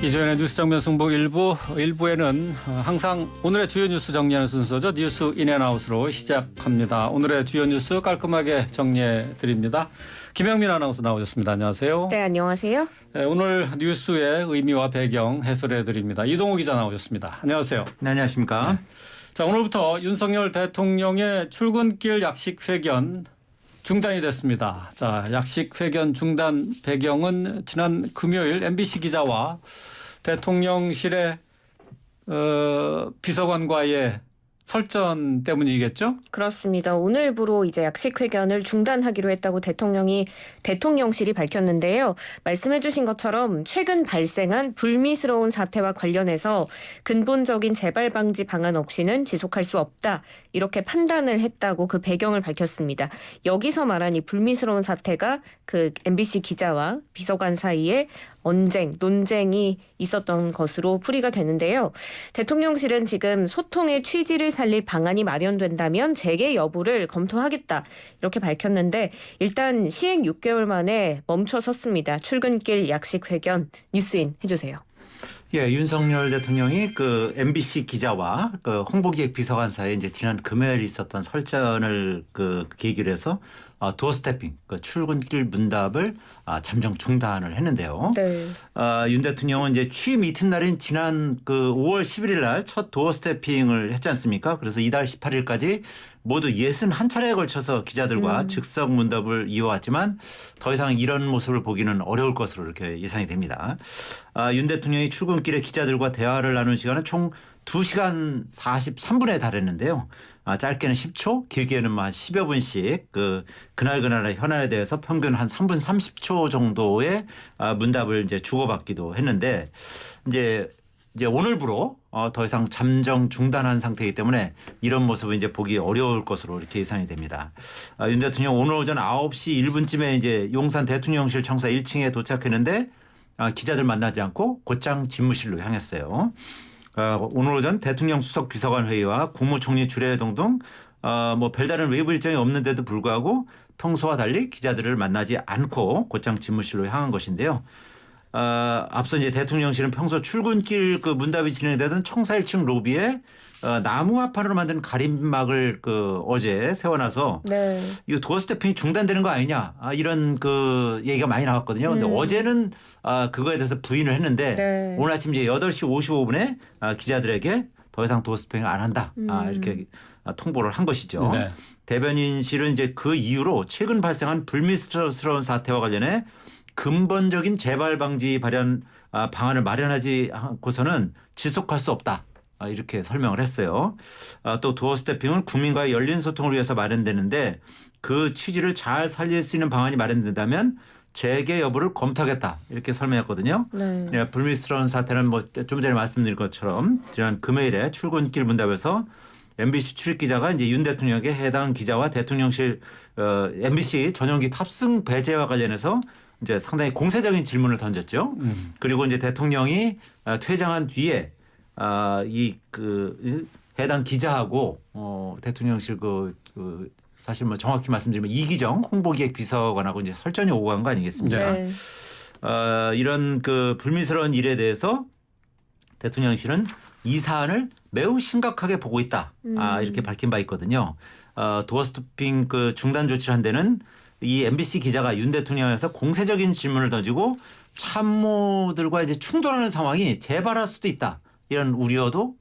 이주연의 뉴스 정면 승부 일부에는 항상 오늘의 주요 뉴스 정리하는 순서죠. 뉴스 인앤아웃으로 시작합니다. 오늘의 주요 뉴스 깔끔하게 정리해 드립니다. 김영민 아나운서 나오셨습니다. 안녕하세요. 네, 안녕하세요. 네, 오늘 뉴스의 의미와 배경 해설해 드립니다. 이동호 기자 나오셨습니다. 안녕하세요. 네, 안녕하십니까. 자, 오늘부터 윤석열 대통령의 출근길 약식 회견 중단이 됐습니다. 자, 약식 회견 중단 배경은 지난 금요일 MBC 기자와 대통령실의 비서관과의 설전 때문이겠죠? 그렇습니다. 오늘부로 이제 약식 회견을 중단하기로 했다고 대통령실이 밝혔는데요. 말씀해 주신 것처럼 최근 발생한 불미스러운 사태와 관련해서 근본적인 재발 방지 방안 없이는 지속할 수 없다. 이렇게 판단을 했다고 그 배경을 밝혔습니다. 여기서 말한 이 불미스러운 사태가 그 MBC 기자와 비서관 사이에 논쟁이 있었던 것으로 풀이가 되는데요. 대통령실은 지금 소통의 취지를 살릴 방안이 마련된다면 재개 여부를 검토하겠다 이렇게 밝혔는데 일단 시행 6개월 만에 멈춰섰습니다. 출근길 약식 회견 뉴스인 해주세요. 예, 윤석열 대통령이 그 MBC 기자와 그 홍보기획 비서관 사이에 이제 지난 금요일 있었던 설전을 그 계기로 해서 도어 스태핑, 그 출근길 문답을 잠정 중단을 했는데요. 네. 윤 대통령은 이제 취임 이튿날인 지난 그 5월 11일 날 첫 도어 스태핑을 했지 않습니까? 그래서 이달 18일까지 모두 61차례에 걸쳐서 기자들과 즉석 문답을 이어왔지만 더 이상 이런 모습을 보기는 어려울 것으로 이렇게 예상이 됩니다. 윤 대통령이 출근길에 기자들과 대화를 나눈 시간은 총 2시간 43분에 달했는데요. 짧게는 10초, 길게는 한 10여 분씩 그날그날의 현안에 대해서 평균 한 3분 30초 정도의 문답을 이제 주고받기도 했는데 이제 오늘부로 더 이상 잠정 중단한 상태이기 때문에 이런 모습은 이제 보기 어려울 것으로 이렇게 예상이 됩니다. 윤 대통령 오늘 오전 9시 1분쯤에 이제 용산 대통령실 청사 1층에 도착했는데 기자들 만나지 않고 곧장 집무실로 향했어요. 오늘 오전 대통령 수석 비서관 회의와 국무총리 주례회동 등 뭐 별다른 외부 일정이 없는데도 불구하고 평소와 달리 기자들을 만나지 않고 곧장 집무실로 향한 것인데요. 앞서 이제 대통령실은 평소 출근길 그 문답이 진행되던 청사 1층 로비에 나무 합판으로 만든 가림막을 어제 세워놔서 네. 이 도어 스태핑이 중단되는 거 아니냐 이런 그 얘기가 많이 나왔거든요. 근데 어제는 그거에 대해서 부인을 했는데 네. 오늘 아침 이제 8시 55분에 기자들에게 더 이상 도어 스태핑을 안 한다 이렇게 통보를 한 것이죠. 네. 대변인실은 이제 그 이후로 최근 발생한 불미스러운 사태와 관련해 근본적인 재발 방지 방안을 마련하지 않고서는 지속할 수 없다. 이렇게 설명을 했어요. 또 도어 스태핑은 국민과의 열린 소통을 위해서 마련되는데 그 취지를 잘 살릴 수 있는 방안이 마련된다면 재개 여부를 검토하겠다. 이렇게 설명했거든요. 네. 불미스러운 사태는 뭐 좀 전에 말씀드린 것처럼 지난 금요일에 출근길 문답에서 MBC 출입기자가 이제 윤 대통령에게 해당 기자와 대통령실 MBC 전용기 탑승 배제와 관련해서 이제 상당히 공세적인 질문을 던졌죠. 그리고 이제 대통령이 퇴장한 뒤에 해당 기자하고 대통령실 사실 뭐 정확히 말씀드리면 이기정 홍보기획 비서관하고 이제 설전이 오고 간 거 아니겠습니까? 네. 이런 그 불미스러운 일에 대해서 대통령실은 이 사안을 매우 심각하게 보고 있다. 이렇게 밝힌 바 있거든요. 도어 스태핑 중단 조치를 한 데는 이 MBC 기자가 윤 대통령에서 공세적인 질문을 던지고 참모들과 이제 충돌하는 상황이 재발할 수도 있다. 이런 우려도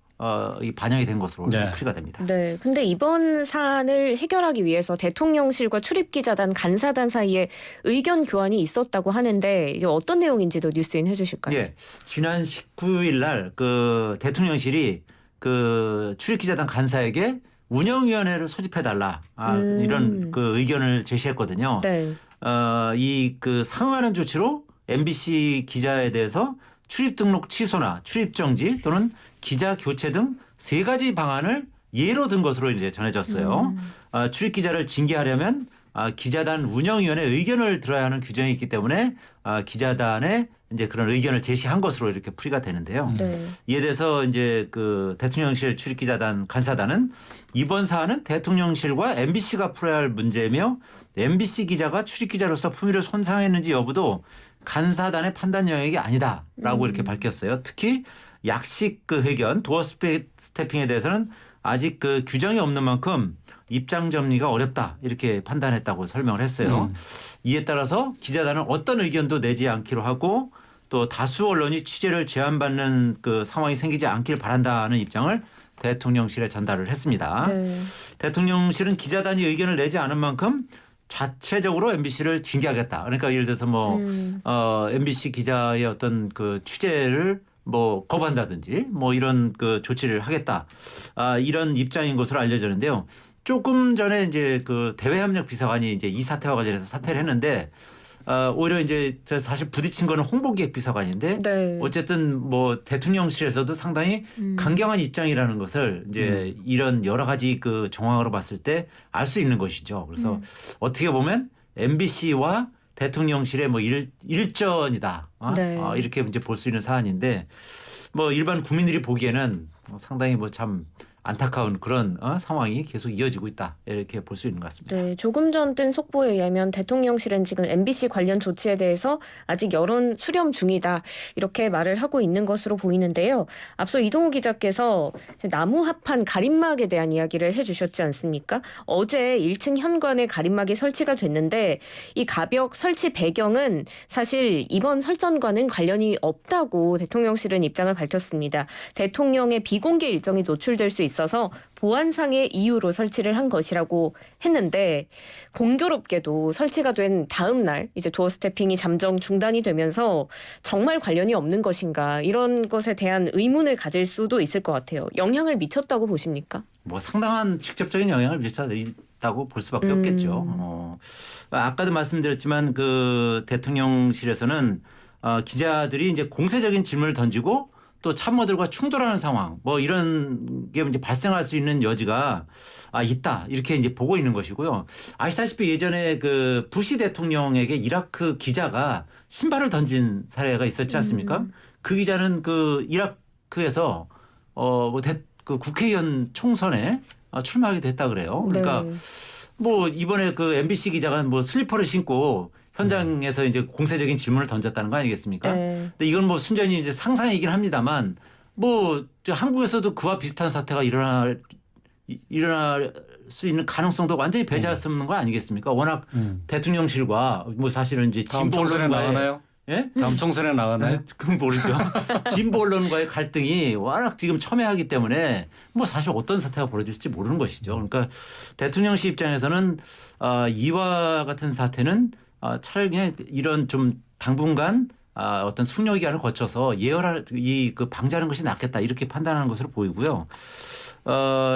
반영이 된 것으로 네. 풀이가 됩니다. 네. 근데 이번 사안을 해결하기 위해서 대통령실과 출입기자단, 간사단 사이에 의견 교환이 있었다고 하는데 이제 어떤 내용인지도 뉴스인 해주실까요? 예, 지난 19일 날 대통령실이 출입기자단 간사에게 운영위원회를 소집해달라 이런 의견을 제시했거든요. 네. 상응하는 조치로 MBC 기자에 대해서 출입 등록 취소나 출입 정지 또는 기자 교체 등 3가지 방안을 예로 든 것으로 이제 전해졌어요. 출입 기자를 징계하려면 기자단 운영위원회 의견을 들어야 하는 규정이 있기 때문에 기자단에 이제 그런 의견을 제시한 것으로 이렇게 풀이가 되는데요. 네. 이에 대해서 이제 대통령실 출입기자단 간사단은 이번 사안은 대통령실과 MBC가 풀어야 할 문제며 MBC 기자가 출입기자로서 품위를 손상했는지 여부도 간사단의 판단 영역이 아니다라고 이렇게 밝혔어요. 특히 약식 그 회견, 도어 스태핑에 대해서는 아직 그 규정이 없는 만큼 입장 정리가 어렵다 이렇게 판단했다고 설명을 했어요. 이에 따라서 기자단은 어떤 의견도 내지 않기로 하고 또 다수 언론이 취재를 제한받는 그 상황이 생기지 않길 바란다는 입장을 대통령실에 전달을 했습니다. 네. 대통령실은 기자단이 의견을 내지 않은 만큼 자체적으로 MBC를 징계하겠다. 그러니까 예를 들어서 뭐 MBC 기자의 어떤 그 취재를 뭐 거부한다든지 뭐 이런 그 조치를 하겠다. 이런 입장인 것으로 알려졌는데요. 조금 전에 이제 그 대외협력 비서관이 이제 이 사태와 관련해서 사퇴를 했는데 오히려 이제 사실 부딪힌 거는 홍보기획 비서관인데 네. 어쨌든 뭐 대통령실에서도 상당히 강경한 입장이라는 것을 이제 이런 여러 가지 그 정황으로 봤을 때 알 수 있는 것이죠. 그래서 어떻게 보면 MBC와 대통령실의 뭐 일전이다. 네. 이렇게 이제 볼 수 있는 사안인데 뭐 일반 국민들이 보기에는 상당히 뭐 참 안타까운 그런 상황이 계속 이어지고 있다. 이렇게 볼 수 있는 것 같습니다. 네, 조금 전 뜬 속보에 의하면 대통령실은 지금 MBC 관련 조치에 대해서 아직 여론 수렴 중이다. 이렇게 말을 하고 있는 것으로 보이는데요. 앞서 이동우 기자께서 나무 합판 가림막에 대한 이야기를 해주셨지 않습니까? 어제 1층 현관에 가림막이 설치가 됐는데 이 가벽 설치 배경은 사실 이번 설전과는 관련이 없다고 대통령실은 입장을 밝혔습니다. 대통령의 비공개 일정이 노출될 수 있어서 보안상의 이유로 설치를 한 것이라고 했는데 공교롭게도 설치가 된 다음 날 이제 도어 스태핑이 잠정 중단이 되면서 정말 관련이 없는 것인가 이런 것에 대한 의문을 가질 수도 있을 것 같아요. 영향을 미쳤다고 보십니까? 뭐 상당한 직접적인 영향을 미쳤다고 볼 수밖에 없겠죠. 아까도 말씀드렸지만 그 대통령실에서는 기자들이 이제 공세적인 질문을 던지고 또 참모들과 충돌하는 상황 뭐 이런 게 이제 발생할 수 있는 여지가 있다 이렇게 이제 보고 있는 것이고요. 아시다시피 예전에 그 부시 대통령에게 이라크 기자가 신발을 던진 사례가 있었지 않습니까? 그 기자는 그 이라크에서 그 국회의원 총선에 출마하게 됐다 그래요. 그러니까 네. 뭐 이번에 그 MBC 기자가 뭐 슬리퍼를 신고 현장에서 이제 공세적인 질문을 던졌다는 거 아니겠습니까? 네. 근데 이건 뭐 순전히 이제 상상이긴 합니다만 뭐 한국에서도 그와 비슷한 사태가 일어날 수 있는 가능성도 완전히 배제할 수 없는 거 아니겠습니까? 워낙 대통령실과 뭐 사실은 이제 다음 진보 총선에 언론과의 나가나요? 예? 다음 총선에 나가나요? 그건 모르죠. 진보 언론과의 갈등이 워낙 지금 첨예하기 때문에 뭐 사실 어떤 사태가 벌어질지 모르는 것이죠. 그러니까 대통령실 입장에서는 이와 같은 사태는 차라리 그냥 이런 좀 당분간 어떤 숙려 기간을 거쳐서 예열할 그 방지하는 것이 낫겠다 이렇게 판단하는 것으로 보이고요.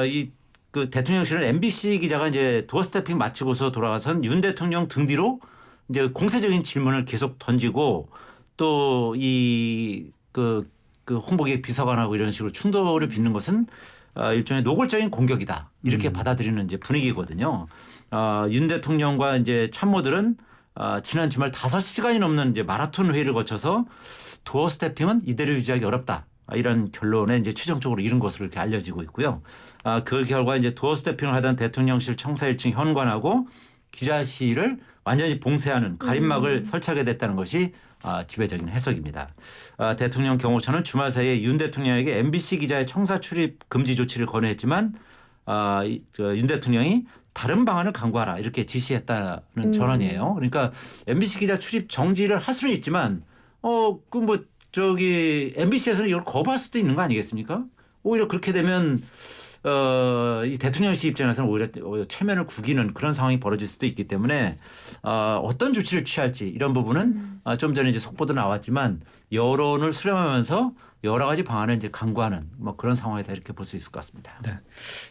이 그 대통령실은 MBC 기자가 이제 도어 스태핑 마치고서 돌아가선 윤 대통령 등 뒤로 이제 공세적인 질문을 계속 던지고 또 이 그 홍보기획 비서관하고 이런 식으로 충돌을 빚는 것은 일종의 노골적인 공격이다 이렇게 받아들이는 이제 분위기거든요. 윤 대통령과 이제 참모들은 지난 주말 5시간이 넘는 이제 마라톤 회의를 거쳐서 도어 스태핑은 이대로 유지하기 어렵다. 이런 결론에 이제 최종적으로 이른 것으로 이렇게 알려지고 있고요. 그 결과 이제 도어 스태핑을 하던 대통령실 청사 1층 현관하고 기자실을 완전히 봉쇄하는 가림막을 설치하게 됐다는 것이 지배적인 해석입니다. 대통령 경호처는 주말 사이에 윤 대통령에게 MBC 기자의 청사 출입 금지 조치를 권유했지만 윤 대통령이 다른 방안을 강구하라 이렇게 지시했다는 전언이에요. 그러니까 MBC 기자 출입 정지를 할 수는 있지만 MBC에서는 이걸 거부할 수도 있는 거 아니겠습니까? 오히려 그렇게 되면 이 대통령실 입장에서는 오히려 체면을 구기는 그런 상황이 벌어질 수도 있기 때문에 어떤 조치를 취할지 이런 부분은 좀 전에 이제 속보도 나왔지만 여론을 수렴하면서 여러 가지 방안을 이제 강구하는 뭐 그런 상황이다 이렇게 볼 수 있을 것 같습니다. 네.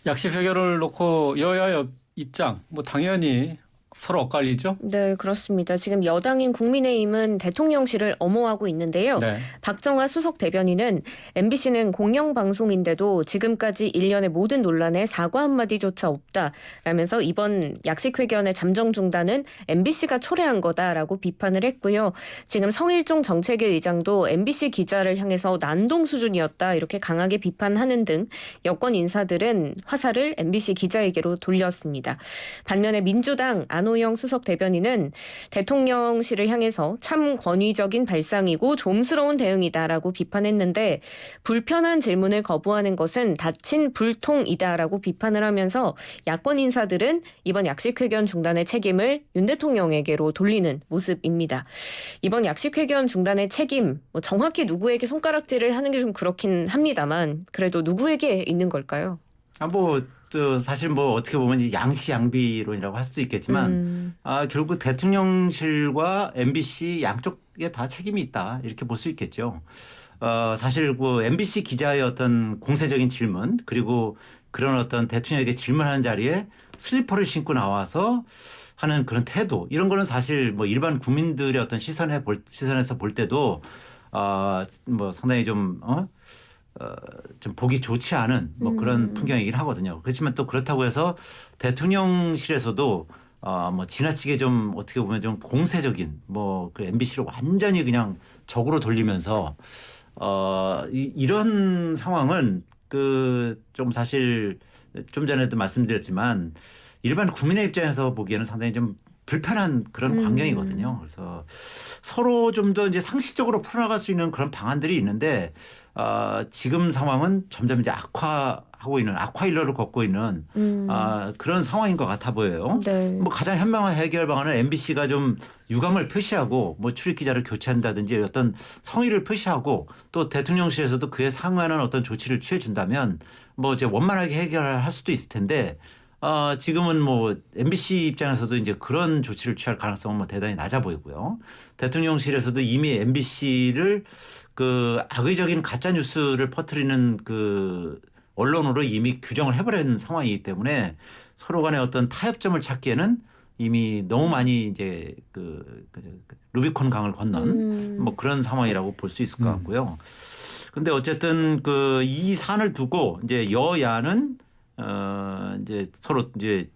약식 회견을 놓고 여야의 입장 뭐 당연히 서로 엇갈리죠. 네, 그렇습니다. 지금 여당인 국민의힘은 대통령실을 엄호하고 있는데요. 네. 박정아 수석 대변인은 MBC는 공영방송인데도 지금까지 일련의 모든 논란에 사과 한마디조차 없다라면서 이번 약식회견의 잠정 중단은 MBC가 초래한 거다라고 비판을 했고요. 지금 성일종 정책위 의장도 MBC 기자를 향해서 난동 수준이었다 이렇게 강하게 비판하는 등 여권 인사들은 화살을 MBC 기자에게로 돌렸습니다. 반면에 민주당 안호 안호영 수석 대변인은 대통령실을 향해서 참 권위적인 발상이고 좀스러운 대응이다라고 비판했는데 불편한 질문을 거부하는 것은 닫힌 불통이다라고 비판을 하면서 야권 인사들은 이번 약식회견 중단의 책임을 윤 대통령에게로 돌리는 모습입니다. 이번 약식회견 중단의 책임, 정확히 누구에게 손가락질을 하는 게 좀 그렇긴 합니다만 그래도 누구에게 있는 걸까요? 또 사실 뭐 어떻게 보면 이 양시양비론이라고 할 수도 있겠지만 결국 대통령실과 MBC 양쪽에 다 책임이 있다 이렇게 볼 수 있겠죠. 사실 그 MBC 기자의 어떤 공세적인 질문 그리고 그런 어떤 대통령에게 질문하는 자리에 슬리퍼를 신고 나와서 하는 그런 태도 이런 거는 사실 뭐 일반 국민들의 어떤 시선에서 볼 때도 뭐 상당히 좀 보기 좋지 않은 뭐 그런 풍경이긴 하거든요. 그렇지만 또 그렇다고 해서 대통령실에서도 뭐 지나치게 좀 어떻게 보면 좀 공세적인 뭐 그 MBC를 완전히 그냥 적으로 돌리면서 이런 상황은 그 좀 사실 좀 전에도 말씀드렸지만 일반 국민의 입장에서 보기에는 상당히 좀 불편한 그런 광경이거든요. 그래서 서로 좀 더 이제 상식적으로 풀어나갈 수 있는 그런 방안들이 있는데 지금 상황은 점점 이제 악화하고 있는 악화일로를 걷고 있는 그런 상황인 것 같아 보여요. 네. 뭐 가장 현명한 해결 방안은 MBC가 좀 유감을 표시하고 뭐 출입 기자를 교체한다든지 어떤 성의를 표시하고 또 대통령실에서도 그에 상응하는 어떤 조치를 취해 준다면 뭐 이제 원만하게 해결할 수도 있을 텐데 지금은 뭐 MBC 입장에서도 이제 그런 조치를 취할 가능성은 뭐 대단히 낮아 보이고요. 대통령실에서도 이미 MBC를 그 악의적인 가짜 뉴스를 퍼뜨리는 그 언론으로 이미 규정을 해버린 상황이기 때문에 서로 간의 어떤 타협점을 찾기에는 이미 너무 많이 이제 그 루비콘 강을 건넌 뭐 그런 상황이라고 볼 수 있을 것 같고요. 근데 어쨌든 그 이 사안을 두고 이제 여야는 이제 서로 이제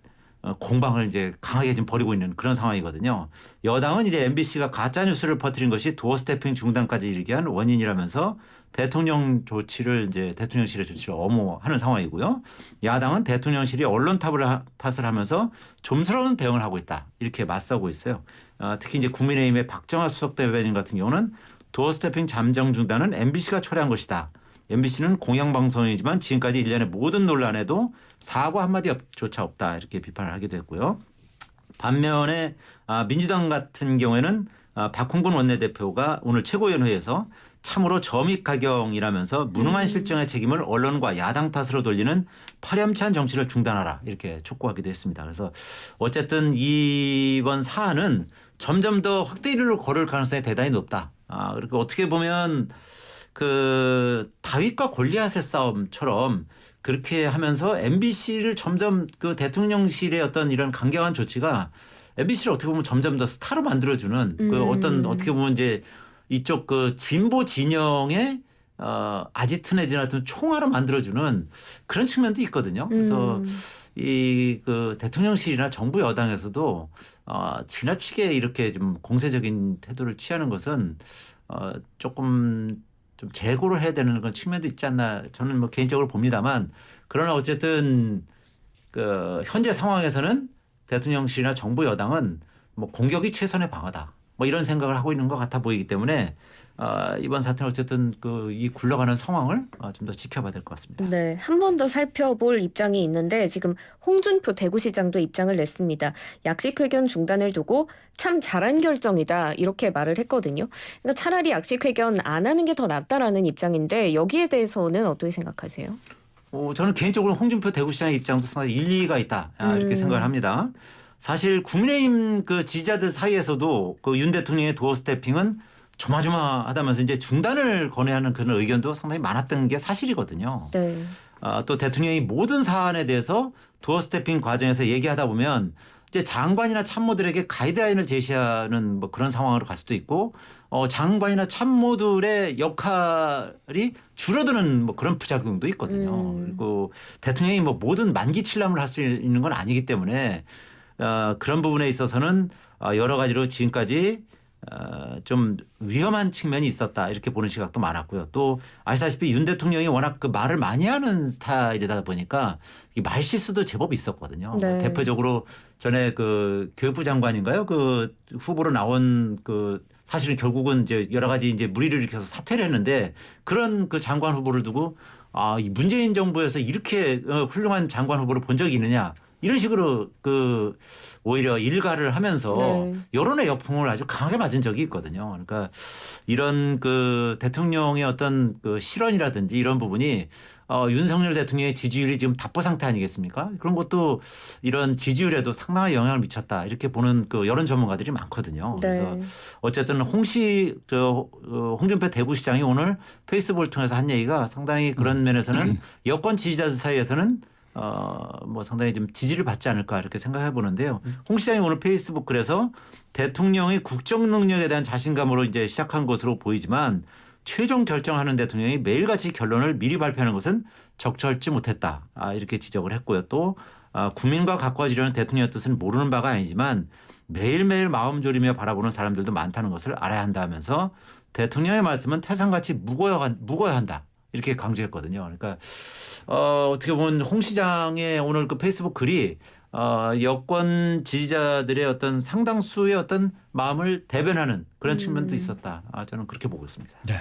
공방을 이제 강하게 지금 벌이고 있는 그런 상황이거든요. 여당은 이제 MBC가 가짜 뉴스를 퍼뜨린 것이 도어 스태핑 중단까지 이르게 한 원인이라면서 대통령실의 조치를 엄호하는 상황이고요. 야당은 대통령실이 언론 탓을 하면서 좀스러운 대응을 하고 있다 이렇게 맞서고 있어요. 특히 이제 국민의힘의 박정아 수석 대변인 같은 경우는 도어 스태핑 잠정 중단은 MBC가 초래한 것이다. MBC는 공영방송이지만 지금까지 일련의 모든 논란에도 사과 한마디조차 없다 이렇게 비판을 하기도 했고요. 반면에 민주당 같은 경우에는 박홍근 원내대표가 오늘 최고위원회에서 참으로 점입가경이라면서 무능한 실정의 책임을 언론과 야당 탓으로 돌리는 파렴치한 정치를 중단하라 이렇게 촉구하기도 했습니다. 그래서 어쨌든 이번 사안은 점점 더 확대일로 걸을 가능성이 대단히 높다. 그리고 어떻게 보면 그 다윗과 골리앗의 싸움처럼 그렇게 하면서 MBC를 점점 그 대통령실의 어떤 이런 강경한 조치가 MBC를 어떻게 보면 점점 더 스타로 만들어주는 그 어떤 어떻게 보면 이제 이쪽 그 진보 진영의 아지트내지나 어떤 총알을 만들어주는 그런 측면도 있거든요. 그래서 이 그 대통령실이나 정부 여당에서도 지나치게 이렇게 좀 공세적인 태도를 취하는 것은 조금 좀 재고를 해야 되는 그런 측면도 있지 않나 저는 뭐 개인적으로 봅니다만 그러나 어쨌든 그 현재 상황에서는 대통령실이나 정부 여당은 뭐 공격이 최선의 방어다 뭐 이런 생각을 하고 있는 것 같아 보이기 때문에 이번 사태는 어쨌든 그 이 굴러가는 상황을 좀 더 지켜봐야 될 것 같습니다. 네, 한 번 더 살펴볼 입장이 있는데 지금 홍준표 대구시장도 입장을 냈습니다. 약식회견 중단을 두고 참 잘한 결정이다 이렇게 말을 했거든요. 그러니까 차라리 약식회견 안 하는 게 더 낫다라는 입장인데 여기에 대해서는 어떻게 생각하세요? 저는 개인적으로 홍준표 대구시장의 입장도 상당히 일리가 있다 이렇게 생각을 합니다. 사실 국민의힘 그 지지자들 사이에서도 그 윤 대통령의 도어 스태핑은 조마조마하다면서 이제 중단을 권해하는 그런 의견도 상당히 많았던 게 사실이거든요. 네. 또 대통령이 모든 사안에 대해서 도어 스태핑 과정에서 얘기하다 보면 이제 장관이나 참모들에게 가이드라인을 제시하는 뭐 그런 상황으로 갈 수도 있고 장관이나 참모들의 역할이 줄어드는 뭐 그런 부작용도 있거든요. 그리고 대통령이 뭐 모든 만기칠람을 할 수 있는 건 아니기 때문에 그런 부분에 있어서는 여러 가지로 지금까지 좀 위험한 측면이 있었다 이렇게 보는 시각도 많았고요. 또 아시다시피 윤 대통령이 워낙 그 말을 많이 하는 스타일이다 보니까 이 말 실수도 제법 있었거든요. 네. 대표적으로 전에 그 교육부 장관인가요? 그 후보로 나온 그 사실은 결국은 이제 여러 가지 이제 물의를 일으켜서 사퇴를 했는데 그런 그 장관 후보를 두고 이 문재인 정부에서 이렇게 훌륭한 장관 후보를 본 적이 있느냐. 이런 식으로 그 오히려 일가를 하면서 네. 여론의 역풍을 아주 강하게 맞은 적이 있거든요. 그러니까 이런 그 대통령의 어떤 그 실언이라든지 이런 부분이 윤석열 대통령의 지지율이 지금 답보 상태 아니겠습니까? 그런 것도 이런 지지율에도 상당한 영향을 미쳤다 이렇게 보는 그 여론 전문가들이 많거든요. 그래서 네. 어쨌든 홍준표 대구시장이 오늘 페이스북을 통해서 한 얘기가 상당히 그런 면에서는 여권 지지자들 사이에서는 뭐 상당히 좀 지지를 받지 않을까 이렇게 생각해 보는데요. 홍 시장이 오늘 페이스북 글에서 대통령의 국정 능력에 대한 자신감으로 이제 시작한 것으로 보이지만 최종 결정하는 대통령이 매일같이 결론을 미리 발표하는 것은 적절치 못했다. 이렇게 지적을 했고요. 또 국민과 가까워지려는 대통령의 뜻은 모르는 바가 아니지만 매일매일 마음 졸이며 바라보는 사람들도 많다는 것을 알아야 한다 하면서 대통령의 말씀은 태산같이 묵어야 한다. 이렇게 강조했거든요. 그러니까 어떻게 보면 홍 시장의 오늘 그 페이스북 글이 여권 지지자들의 어떤 상당수의 어떤 마음을 대변하는 그런 측면도 있었다. 저는 그렇게 보고 있습니다. 네.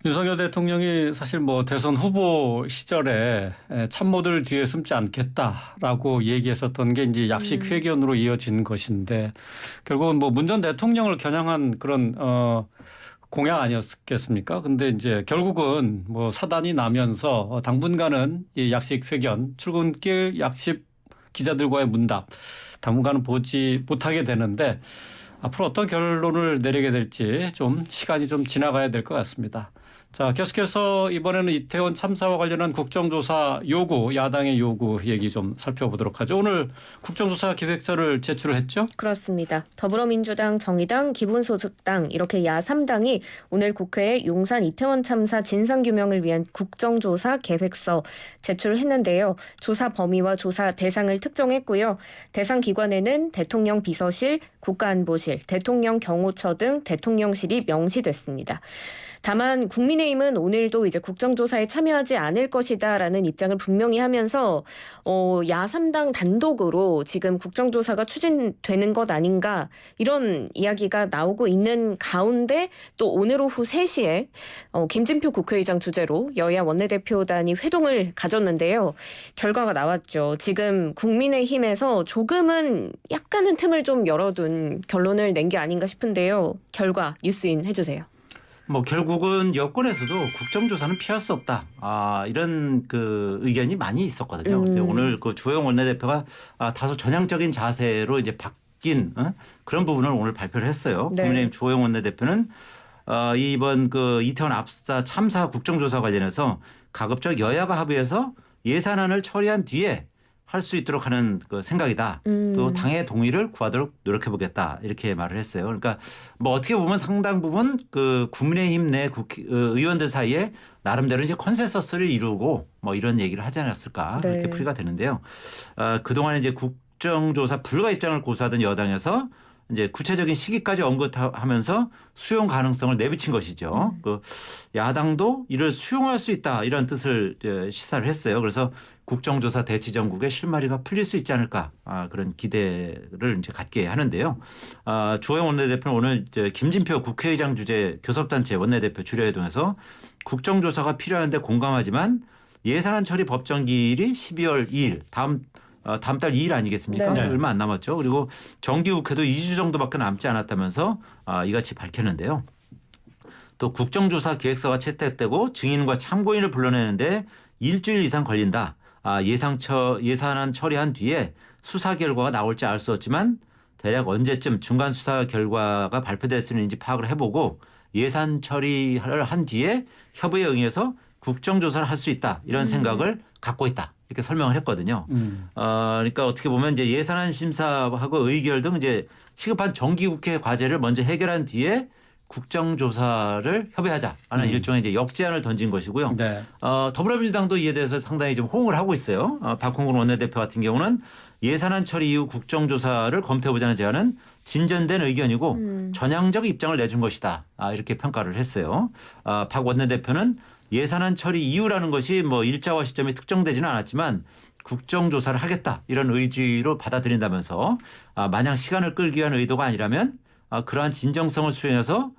윤석열 대통령이 사실 뭐 대선 후보 시절에 참모들 뒤에 숨지 않겠다라고 얘기했었던 게 이제 약식 회견으로 이어진 것인데 결국은 뭐 문 전 대통령을 겨냥한 그런 공약 아니었겠습니까? 근데 이제 결국은 뭐 사단이 나면서 당분간은 이 약식 회견, 출근길 약식 기자들과의 문답 당분간은 보지 못하게 되는데 앞으로 어떤 결론을 내리게 될지 좀 시간이 좀 지나가야 될 것 같습니다. 자, 계속해서 이번에는 이태원 참사와 관련한 국정조사 요구, 야당의 요구 얘기 좀 살펴보도록 하죠. 오늘 국정조사 기획서를 제출을 했죠? 그렇습니다. 더불어민주당, 정의당, 기본소득당 이렇게 야3당이 오늘 국회에 용산 이태원 참사 진상규명을 위한 국정조사 계획서 제출했는데요. 조사 범위와 조사 대상을 특정했고요. 대상 기관에는 대통령 비서실, 국가안보실, 대통령 경호처 등 대통령실이 명시됐습니다. 다만 국민의힘은 오늘도 이제 국정조사에 참여하지 않을 것이다라는 입장을 분명히 하면서 야3당 단독으로 지금 국정조사가 추진되는 것 아닌가 이런 이야기가 나오고 있는 가운데 또 오늘 오후 3시에 김진표 국회의장 주재로 여야 원내대표단이 회동을 가졌는데요. 결과가 나왔죠. 지금 국민의힘에서 조금은 약간은 틈을 좀 열어둔 결론을 낸 게 아닌가 싶은데요. 결과 뉴스인 해주세요. 뭐 결국은 여권에서도 국정조사는 피할 수 없다. 이런 그 의견이 많이 있었거든요. 이제 오늘 그 주호영 원내대표가 다소 전향적인 자세로 이제 바뀐 그런 부분을 오늘 발표를 했어요. 네. 국민의힘 주호영 원내대표는 이번 그 이태원 압사 참사 국정조사 관련해서 가급적 여야가 합의해서 예산안을 처리한 뒤에 할 수 있도록 하는 그 생각이다. 또 당의 동의를 구하도록 노력해 보겠다. 이렇게 말을 했어요. 그러니까 뭐 어떻게 보면 상당 부분 그 국민의힘 내 의원들 사이에 나름대로 이제 컨센서스를 이루고 뭐 이런 얘기를 하지 않았을까. 네. 이렇게 풀이가 되는데요. 그동안 이제 국정조사 불가 입장을 고수하던 여당에서 이제 구체적인 시기까지 언급하면서 수용 가능성을 내비친 것이죠. 그 야당도 이를 수용할 수 있다 이런 뜻을 시사를 했어요. 그래서 국정조사 대치정국의 실마리가 풀릴 수 있지 않을까 그런 기대를 이제 갖게 하는데요. 주호영 원내대표는 오늘 이제 김진표 국회의장 주재 교섭단체 원내대표 주례회동에서 국정조사가 필요한데 공감하지만 예산안 처리 법정기일이 12월 2일 다음 달 2일 아니겠습니까? 네. 얼마 안 남았죠. 그리고 정기국회도 2주 정도밖에 남지 않았다면서 이같이 밝혔는데요. 또 국정조사 계획서가 채택되고 증인과 참고인을 불러내는데 일주일 이상 걸린다. 예산안 처리한 뒤에 수사 결과가 나올지 알 수 없지만 대략 언제쯤 중간 수사 결과가 발표될 수 있는지 파악을 해보고 예산 처리를 한 뒤에 협의에 응해서 국정조사를 할 수 있다. 이런 생각을 갖고 있다. 이렇게 설명을 했거든요. 그러니까 어떻게 보면 이제 예산안 심사하고 의결 등 이제 시급한 정기국회 과제를 먼저 해결한 뒤에 국정조사를 협의하자라는 일종의 이제 역제안을 던진 것이고요. 네. 더불어민주당도 이에 대해서 상당히 좀 호응을 하고 있어요. 박홍근 원내대표 같은 경우는 예산안 처리 이후 국정조사를 검토해보자는 제안은 진전된 의견이고 전향적 입장을 내준 것이다. 이렇게 평가를 했어요. 박 원내대표는 예산안 처리 이후라는 것이 뭐 일자와 시점이 특정되지는 않았지만 국정조사를 하겠다 이런 의지로 받아들인다면서 마냥 시간을 끌기 위한 의도가 아니라면 그러한 진정성을 수행해서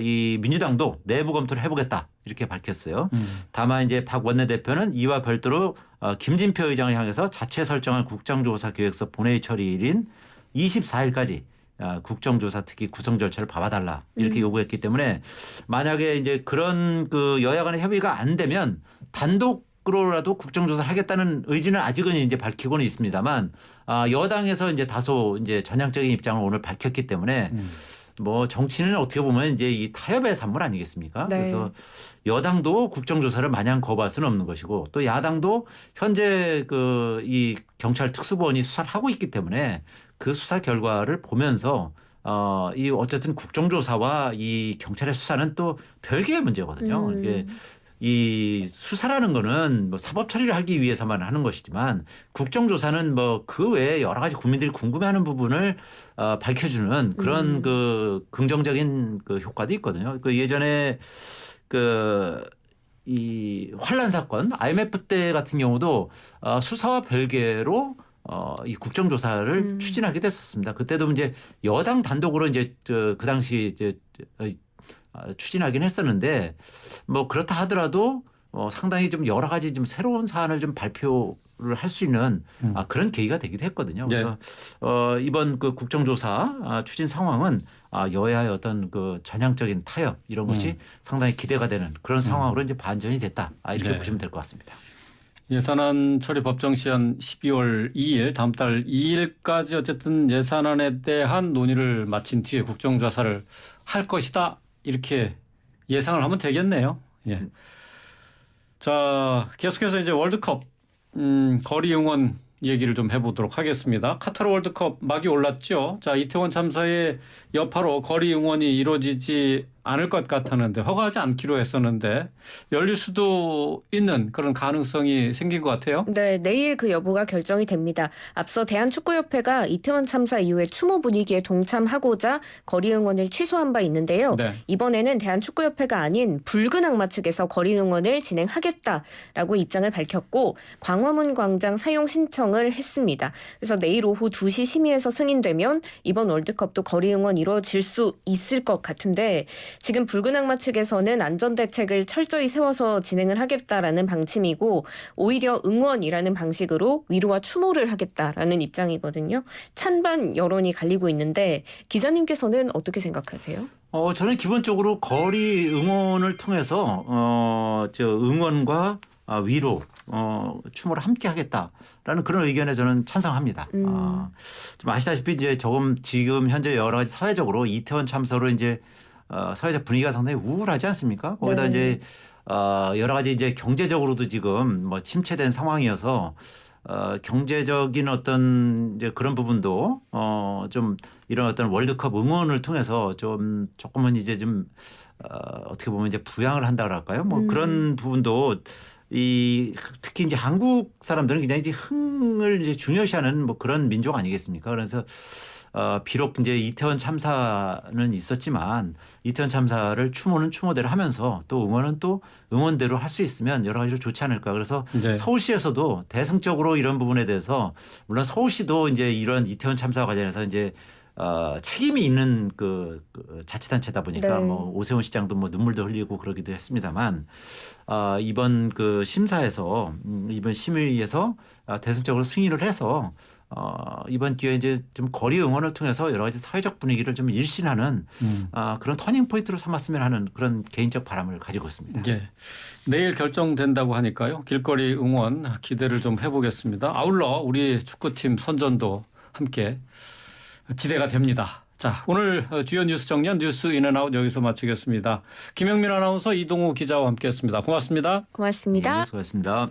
이 민주당도 내부 검토를 해보겠다 이렇게 밝혔어요. 다만 이제 박 원내대표는 이와 별도로 김진표 의장을 향해서 자체 설정한 국정조사 계획서 본회의 처리일인 24일까지 국정조사 특히 구성 절차를 밟아달라 이렇게 요구했기 때문에 만약에 이제 그런 그 여야 간의 협의가 안 되면 단독으로라도 국정조사를 하겠다는 의지는 아직은 이제 밝히고는 있습니다만 여당에서 이제 다소 이제 전향적인 입장을 오늘 밝혔기 때문에 뭐 정치는 어떻게 보면 이제 이 타협의 산물 아니겠습니까? 네. 그래서 여당도 국정조사를 마냥 거부할 수는 없는 것이고 또 야당도 현재 그 이 경찰 특수본이 수사를 하고 있기 때문에 그 수사 결과를 보면서 이 어쨌든 국정조사와 이 경찰의 수사는 또 별개의 문제거든요. 이게 이 수사라는 거는 뭐 사법 처리를 하기 위해서만 하는 것이지만 국정조사는 뭐 그 외에 여러 가지 국민들이 궁금해하는 부분을 밝혀주는 그런 그 긍정적인 그 효과도 있거든요. 그 예전에 이 환란 사건 IMF 때 같은 경우도 수사와 별개로 이 국정조사를 추진하게 됐었습니다. 그때도 이제 여당 단독으로 이제 그 당시 이제 추진하긴 했었는데 뭐 그렇다 하더라도 상당히 좀 여러 가지 좀 새로운 사안을 좀 발표를 할 수 있는 그런 계기가 되기도 했거든요. 그래서 이번 그 국정조사 추진 상황은 여야의 어떤 그 전향적인 타협 이런 것이 상당히 기대가 되는 그런 상황으로 이제 반전이 됐다. 이렇게 네. 보시면 될 것 같습니다. 예산안 처리 법정 시한 12월 2일 다음 달 2일까지 어쨌든 예산안에 대한 논의를 마친 뒤에 국정조사를 할 것이다. 이렇게 예상을 하면 되겠네요. 예. 자, 계속해서 이제 월드컵 거리 응원 얘기를 좀 해보도록 하겠습니다. 카타르 월드컵 막이 올랐죠. 자, 이태원 참사의 여파로 거리 응원이 이루어지지 않을 것 같았는데 허가하지 않기로 했었는데 열릴 수도 있는 그런 가능성이 생긴 것 같아요. 네, 내일 그 여부가 결정이 됩니다. 앞서 대한축구협회가 이태원 참사 이후에 추모 분위기에 동참하고자 거리 응원을 취소한 바 있는데요. 네. 이번에는 대한축구협회가 아닌 붉은 악마 측에서 거리 응원을 진행하겠다라고 입장을 밝혔고 광화문 광장 사용 신청을 했습니다. 그래서 내일 오후 2시 심의에서 승인되면 이번 월드컵도 거리 응원 이루어질 수 있을 것 같은데 지금 붉은 악마 측에서는 안전대책을 철저히 세워서 진행을 하겠다라는 방침이고 오히려 응원이라는 방식으로 위로와 추모를 하겠다라는 입장이거든요. 찬반 여론이 갈리고 있는데 기자님께서는 어떻게 생각하세요? 저는 기본적으로 거리 응원을 통해서 응원과 위로 추모를 함께 하겠다라는 그런 의견에 저는 찬성합니다. 좀 아시다시피 이제 지금 현재 여러 가지 사회적으로 이태원 참사로 이제 사회적 분위기가 상당히 우울하지 않습니까? 거기다 네. 이제 여러 가지 이제 경제적으로도 지금 뭐 침체된 상황이어서 경제적인 어떤 이제 그런 부분도 좀 이런 어떤 월드컵 응원을 통해서 조금은 이제 좀 어떻게 보면 이제 부양을 한다 그럴까요? 뭐 그런 부분도 특히 이제 한국 사람들은 굉장히 이제 흥을 이제 중요시하는 뭐 그런 민족 아니겠습니까? 그래서 비록 이제 이태원 참사는 있었지만 이태원 참사를 추모는 추모대로 하면서 또 응원은 또 응원대로 할 수 있으면 여러 가지로 좋지 않을까. 그래서 네. 서울시에서도 대승적으로 이런 부분에 대해서 물론 서울시도 이제 이런 이태원 참사와 관련해서 이제 책임이 있는 그 자치단체다 보니까 네. 뭐 오세훈 시장도 뭐 눈물도 흘리고 그러기도 했습니다만 이번 그 심사에서 이번 심의에서 대승적으로 승인을 해서 이번 기회에 이제 좀 거리 응원을 통해서 여러 가지 사회적 분위기를 좀 일신하는 그런 터닝 포인트로 삼았으면 하는 그런 개인적 바람을 가지고 있습니다. 예. 내일 결정된다고 하니까요. 길거리 응원 기대를 좀 해보겠습니다. 아울러 우리 축구팀 선전도 함께 기대가 됩니다. 자, 오늘 주요 뉴스 정리한 뉴스 인앤아웃 여기서 마치겠습니다. 김영민 아나운서 이동우 기자와 함께했습니다. 고맙습니다. 고맙습니다. 네, 수고하셨습니다.